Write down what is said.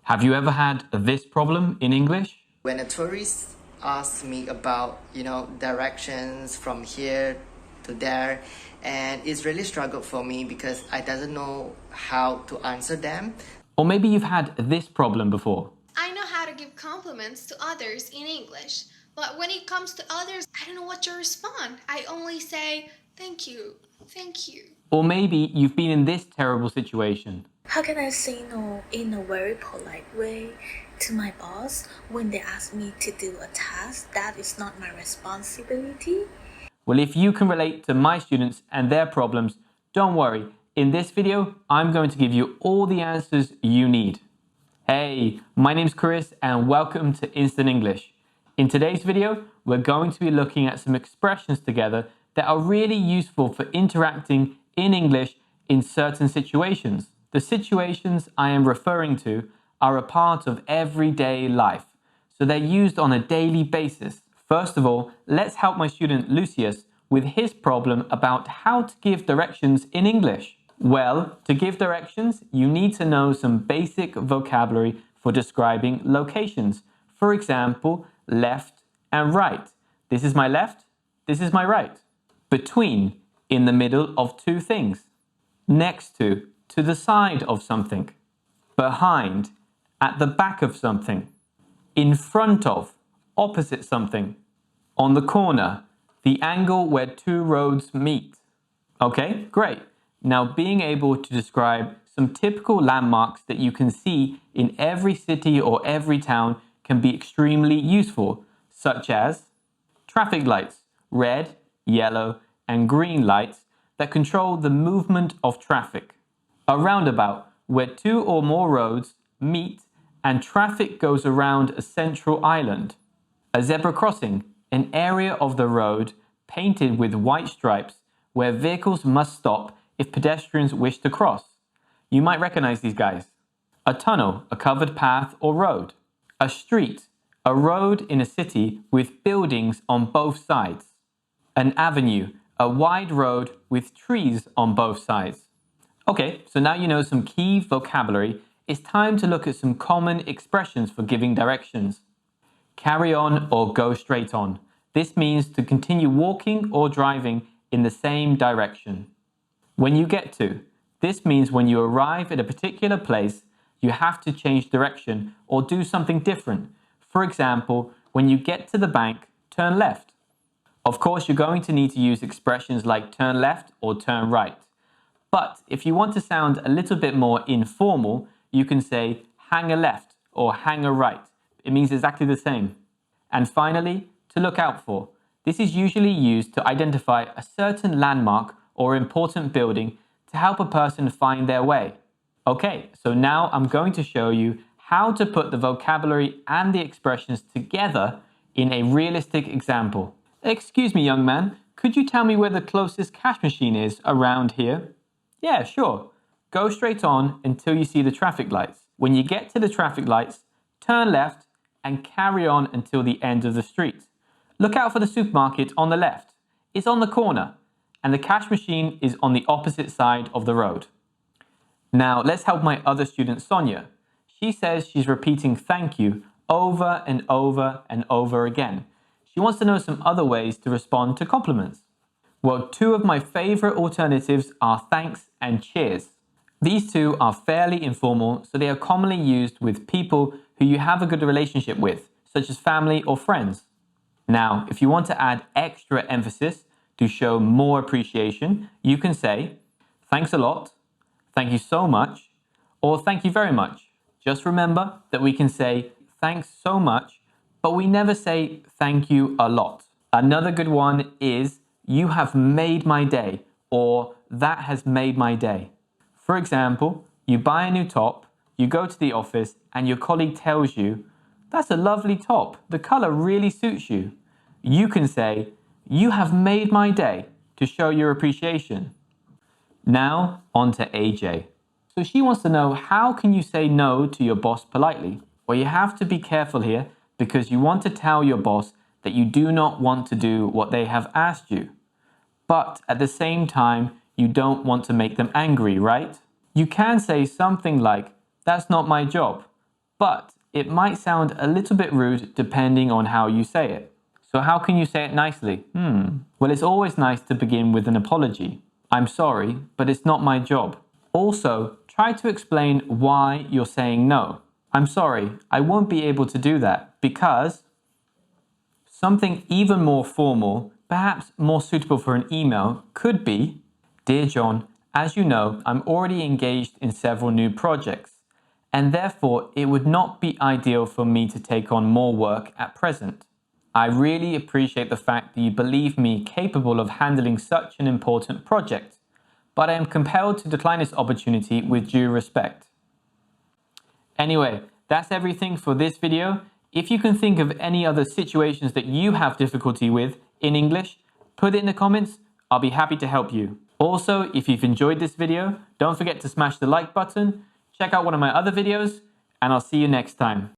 Have you ever had this problem in English? When a tourist asks me about, directions from here to there, and it's really struggle for me because I doesn't know how to answer them. Or maybe you've had this problem before. I know how to give compliments to others in English, but when it comes to others, I don't know what to respond. I only say, thank you, thank you. Or maybe you've been in this terrible situation. How can I say no in a very polite way to my boss when they ask me to do a task that is not my responsibility? Well, if you can relate to my students and their problems, don't worry. In this video, I'm going to give you all the answers you need. Hey, my name's Chris and welcome to Instant English. In today's video, we're going to be looking at some expressions together that are really useful for interacting in English in certain situations. The situations I am referring to are a part of everyday life, so they're used on a daily basis. First of all, let's help my student Lucious with his problem about how to give directions in English. Well, to give directions, you need to know some basic vocabulary for describing locations. For example, left and right. This is my left, this is my right. Between, in the middle of two things. Next to the side of something. Behind, at the back of something. In front of, opposite something. On the corner, the angle where two roads meet. Okay, great. Now being able to describe some typical landmarks that you can see in every city or every town can be extremely useful, such as traffic lights, red, yellow, and green lights that control the movement of traffic. A roundabout, where two or more roads meet and traffic goes around a central island. A zebra crossing, an area of the road painted with white stripes where vehicles must stop if pedestrians wish to cross. You might recognize these guys. A tunnel, a covered path or road. A street, a road in a city with buildings on both sides. An avenue, a wide road with trees on both sides. Okay, so now you know some key vocabulary. It's time to look at some common expressions for giving directions. Carry on or go straight on. This means to continue walking or driving in the same direction. When you get to, this means when you arrive at a particular place, you have to change direction or do something different. For example, when you get to the bank, turn left. Of course, you're going to need to use expressions like turn left or turn right. But if you want to sound a little bit more informal, you can say hang a left or hang a right. It means exactly the same. And finally, to look out for. This is usually used to identify a certain landmark or important building to help a person find their way. Okay, so now I'm going to show you how to put the vocabulary and the expressions together in a realistic example. Excuse me, young man, could you tell me where the closest cash machine is around here? Yeah, sure. Go straight on until you see the traffic lights. When you get to the traffic lights, turn left and carry on until the end of the street. Look out for the supermarket on the left. It's on the corner, and the cash machine is on the opposite side of the road. Now, let's help my other student, Sonia. She says she's repeating thank you over and over and over again. She wants to know some other ways to respond to compliments. Well, two of my favorite alternatives are thanks and cheers. These two are fairly informal, so they are commonly used with people who you have a good relationship with, such as family or friends. Now, if you want to add extra emphasis to show more appreciation, you can say, thanks a lot, thank you so much, or thank you very much. Just remember that we can say thanks so much, but we never say thank you a lot. Another good one is you have made my day, or that has made my day. For example, you buy a new top, you go to the office, and your colleague tells you, that's a lovely top, the color really suits you. You can say, you have made my day, to show your appreciation. Now, on to AJ. So she wants to know, how can you say no to your boss politely? Well, you have to be careful here because you want to tell your boss that you do not want to do what they have asked you. But at the same time, you don't want to make them angry, right? You can say something like, that's not my job, but it might sound a little bit rude depending on how you say it. So how can you say it nicely? Well, it's always nice to begin with an apology. I'm sorry, but it's not my job. Also, try to explain why you're saying no. I'm sorry, I won't be able to do that because... Something even more formal, perhaps more suitable for an email, could be, Dear John, as you know, I'm already engaged in several new projects, and therefore it would not be ideal for me to take on more work at present. I really appreciate the fact that you believe me capable of handling such an important project, but I am compelled to decline this opportunity with due respect. Anyway, that's everything for this video. If you can think of any other situations that you have difficulty with in English, put it in the comments. I'll be happy to help you. Also, if you've enjoyed this video, don't forget to smash the like button, check out one of my other videos, and I'll see you next time.